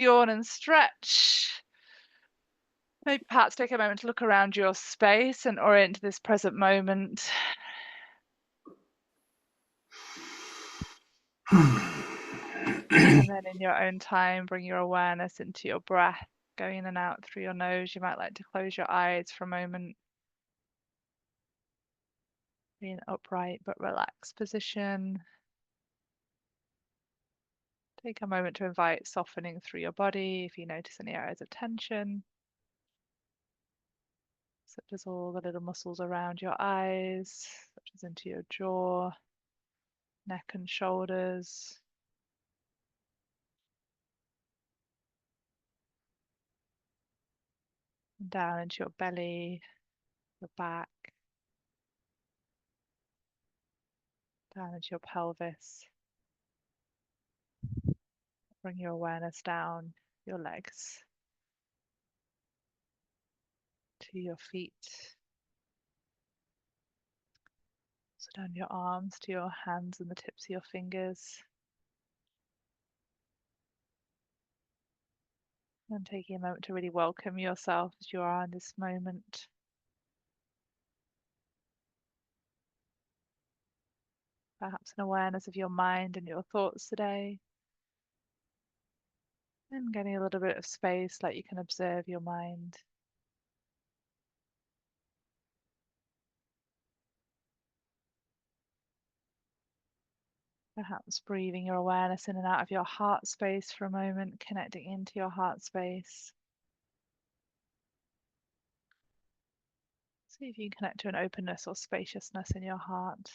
yawn and stretch. Maybe perhaps take a moment to look around your space and orient to this present moment. And then in your own time, bring your awareness into your breath, going in and out through your nose. You might like to close your eyes for a moment. Be in upright but relaxed position. Take a moment to invite softening through your body if you notice any areas of tension, such as all the little muscles around your eyes, such as into your jaw, neck and shoulders. And down into your belly, your back, down into your pelvis. Bring your awareness down your legs to your feet. So down your arms to your hands and the tips of your fingers. And taking a moment to really welcome yourself as you are in this moment. Perhaps an awareness of your mind and your thoughts today. And getting a little bit of space, like you can observe your mind. Perhaps breathing your awareness in and out of your heart space for a moment, connecting into your heart space. See if you can connect to an openness or spaciousness in your heart.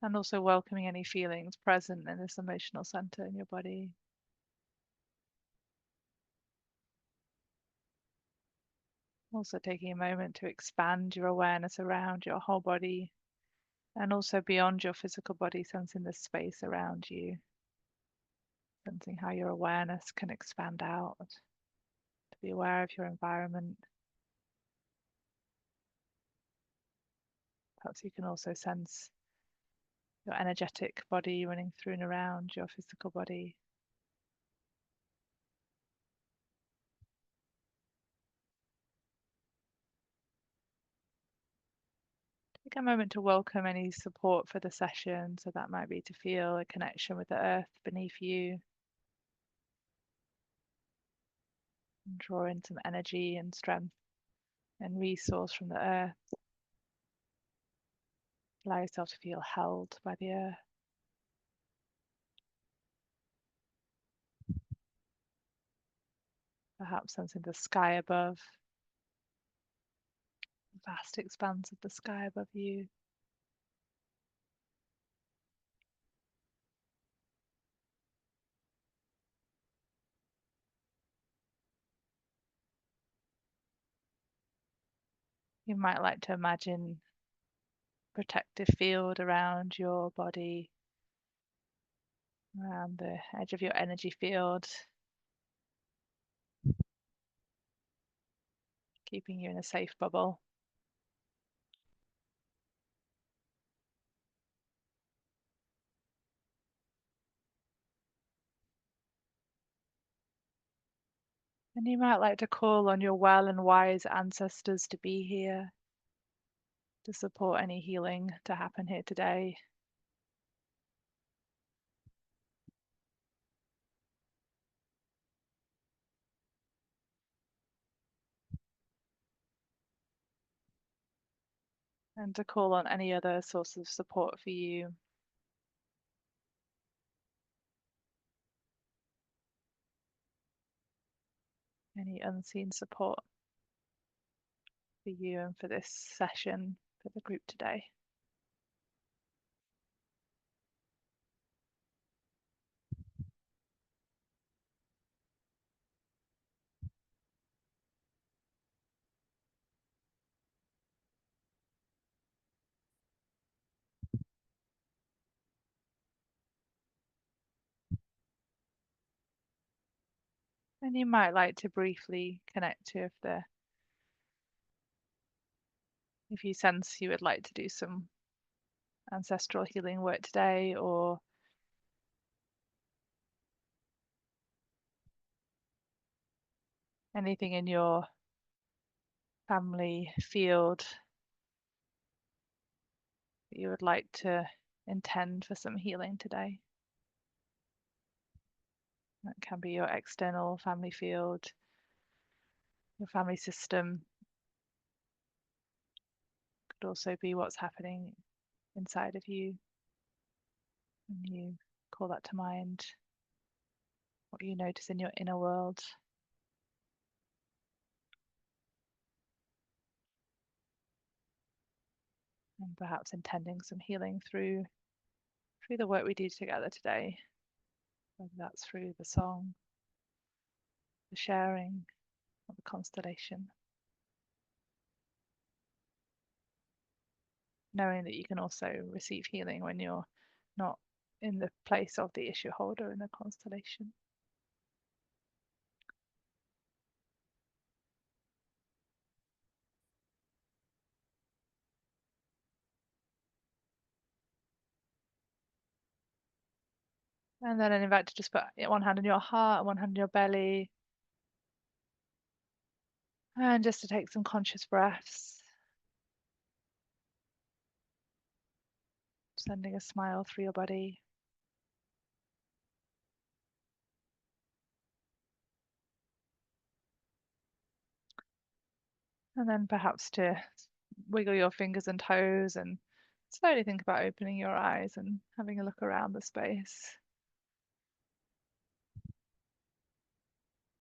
And also welcoming any feelings present in this emotional center in your body. Also taking a moment to expand your awareness around your whole body and also beyond your physical body, sensing the space around you, sensing how your awareness can expand out, to be aware of your environment. Perhaps you can also sense your energetic body running through and around your physical body. Take a moment to welcome any support for the session. So that might be to feel a connection with the earth beneath you, and draw in some energy and strength and resource from the earth. Allow yourself to feel held by the earth. Perhaps sensing the sky above, the vast expanse of the sky above you. You might like to imagine a protective field around your body, around the edge of your energy field, keeping you in a safe bubble. And you might like to call on your well and wise ancestors to be here to support any healing to happen here today. And to call on any other source of support for you. Any unseen support for you and for this session, for the group today. And you might like to briefly connect to if the If you sense you would like to do some ancestral healing work today, or anything in your family field that you would like to intend for some healing today. That can be your external family field, your family system. Could also be what's happening inside of you, and you call that to mind, what you notice in your inner world. And perhaps intending some healing through the work we do together today, whether that's through the song, the sharing, or the constellation. Knowing that you can also receive healing when you're not in the place of the issue holder in the constellation. And then I invite to just put one hand on your heart, one hand on your belly, and just to take some conscious breaths, sending a smile through your body. And then perhaps to wiggle your fingers and toes and slowly think about opening your eyes and having a look around the space.